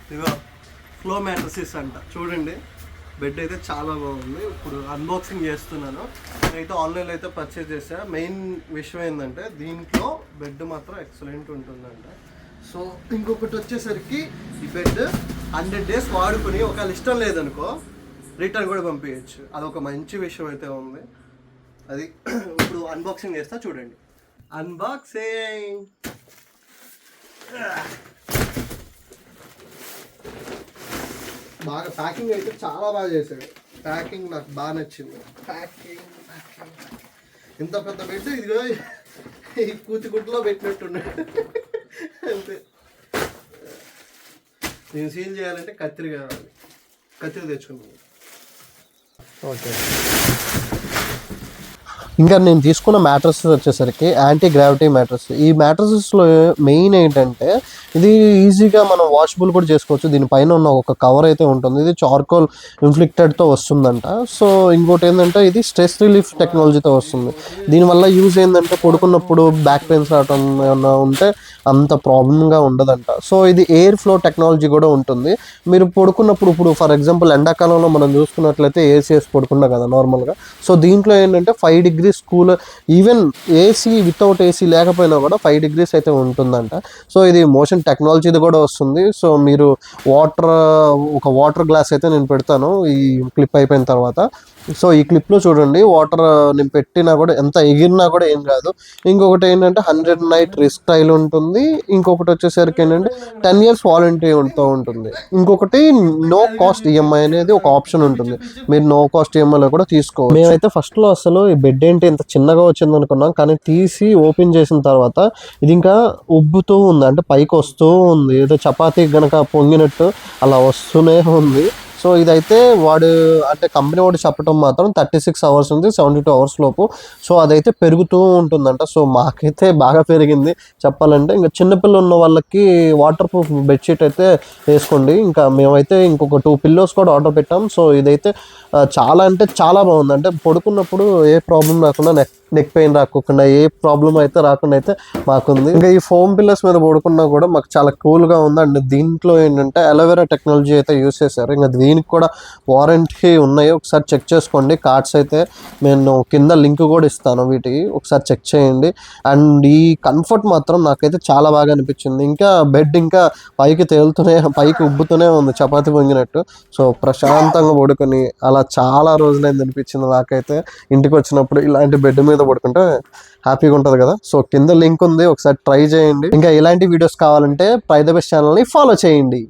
ఇదిగో flow mattresses అంట చూడండి. బెడ్ అయితే చాలా బాగుంది. ఇప్పుడు అన్బాక్సింగ్ చేస్తున్నాను. నేనైతే ఆన్లైన్లో అయితే పర్చేజ్ చేసా. మెయిన్ విషయం ఏంటంటే దీంట్లో బెడ్ మాత్రం ఎక్సలెంట్ ఉంటుందంట. సో ఇంకొకటి వచ్చేసరికి ఈ బెడ్ 100 days వాడుకుని ఒకవేళ ఇష్టం లేదనుకో రిటర్న్ కూడా పంపించచ్చు. అదొక మంచి విషయం అయితే ఉంది. అది ఇప్పుడు అన్బాక్సింగ్ చేస్తా చూడండి. అన్బాక్సింగ్. బాగా ప్యాకింగ్ అయితే చాలా బాగా చేశాడు. ప్యాకింగ్ నాకు బాగా నచ్చింది. ప్యాకింగ్ ఇంత పెద్ద బెడ్ ఇదిగో ఈ కూచిగుడ్లో పెట్టినట్టున్నాడు అంతే. నేను సీల్ చేయాలంటే కత్తిరి కావాలి. కత్తిరి తెచ్చుకున్నాను. ఓకే, ఇంకా నేను తీసుకున్న మ్యాట్రసెస్ వచ్చేసరికి యాంటీ గ్రావిటీ మ్యాట్రస్. ఈ మ్యాట్రసెస్లో మెయిన్ ఏంటంటే ఇది ఈజీగా మనం వాషబుల్ కూడా చేసుకోవచ్చు. దీనిపైన ఉన్న ఒక కవర్ అయితే ఉంటుంది. ఇది చార్కోల్ ఇన్ఫ్లిక్టెడ్తో వస్తుందంట. సో ఇంకోటి ఏంటంటే ఇది స్ట్రెస్ రిలీఫ్ టెక్నాలజీతో వస్తుంది. దీనివల్ల యూజ్ ఏంటంటే పడుకున్నప్పుడు బ్యాక్ పెయిన్స్ రావటం ఏమన్నా ఉంటే అంత ప్రాబ్లంగా ఉండదంట. సో ఇది ఎయిర్ ఫ్లో టెక్నాలజీ కూడా ఉంటుంది. మీరు పడుకున్నప్పుడు ఇప్పుడు ఫర్ ఎగ్జాంపుల్ ఎండాకాలంలో మనం చూసుకున్నట్లయితే ఏసీ వేసి పడుకున్నాం కదా నార్మల్గా. సో దీంట్లో ఏంటంటే 5 degrees cool, even AC without AC లేకపోయినా కూడా 5 degrees అయితే ఉంటుందంట. సో ఇది మోషన్ టెక్నాలజీది కూడా వస్తుంది. సో మీరు ఒక వాటర్ గ్లాస్ అయితే నేను పెడతాను ఈ క్లిప్ అయిపోయిన తర్వాత. సో ఈ క్లిప్లో చూడండి వాటర్ నేను పెట్టినా కూడా ఎంత ఎగిరినా కూడా ఏం కాదు. ఇంకొకటి ఏంటంటే 100 night రిస్క్ ట్రయల్ ఉంటుంది. ఇంకొకటి వచ్చేసరికి ఏంటంటే 10 years వారంటీతో ఉంటుంది. ఇంకొకటి నో కాస్ట్ ఈఎంఐ అనేది ఒక ఆప్షన్ ఉంటుంది. మీరు నో కాస్ట్ ఈఎంఐలో కూడా తీసుకోవచ్చు. మేమైతే ఫస్ట్లో అసలు ఈ బెడ్ ఏంటి ఇంత చిన్నగా వచ్చింది అనుకున్నాం, కానీ తీసి ఓపెన్ చేసిన తర్వాత ఇది ఇంకా ఉబ్బుతూ ఉంది, అంటే పైకి వస్తూ ఉంది. ఏదో చపాతీ గనక పొంగినట్టు అలా వస్తూనే ఉంది. సో ఇదైతే వాడు అంటే కంపెనీ వాడు చెప్పడం మాత్రం 36 hours నుంచి 72 hours లోపు. సో అదైతే పెరుగుతూ ఉంటుందంట. సో మాకైతే బాగా పెరిగింది చెప్పాలంటే. ఇంకా చిన్నపిల్లలు ఉన్న వాళ్ళకి వాటర్ ప్రూఫ్ బెడ్షీట్ అయితే వేసుకోండి. ఇంకా మేమైతే ఇంకొక 2 pillows కూడా ఆర్డర్ పెట్టాం. సో ఇదైతే చాలా అంటే చాలా బాగుంది. అంటే పడుకున్నప్పుడు ఏ ప్రాబ్లం రాకుండా నెక్ పెయిన్ రాకుండా ఏ ప్రాబ్లం అయితే రాకుండా అయితే మాకుంది. ఇంకా ఈ ఫోమ్ పిల్లర్స్ మీద పడుకున్నా కూడా మాకు చాలా కూల్గా ఉంది. అండ్ దీంట్లో ఏంటంటే అలోవెరా టెక్నాలజీ అయితే యూస్ చేశారు. ఇంకా దీనికి కూడా వారంటీ ఉన్నాయి, ఒకసారి చెక్ చేసుకోండి. కార్డ్స్ అయితే నేను కింద లింక్ కూడా ఇస్తాను, వీటికి ఒకసారి చెక్ చేయండి. అండ్ ఈ కంఫర్ట్ మాత్రం నాకైతే చాలా బాగా అనిపించింది. ఇంకా బెడ్ ఇంకా పైకి ఉబ్బుతూనే ఉంది చపాతి పొంగినట్టు. సో ప్రశాంతంగా పడుకొని అలా చాలా రోజులైంది అనిపించింది నాకైతే. ఇంటికి వచ్చినప్పుడు ఇలాంటి బెడ్ మీద పడుకుంటే హ్యాపీగా ఉంటుంది కదా. సో కింద లింక్ ఉంది, ఒకసారి ట్రై చేయండి. ఇంకా ఇలాంటి వీడియోస్ కావాలంటే ప్రైడ్ ద బెస్ట్ ఛానల్ని ఫాలో చేయండి.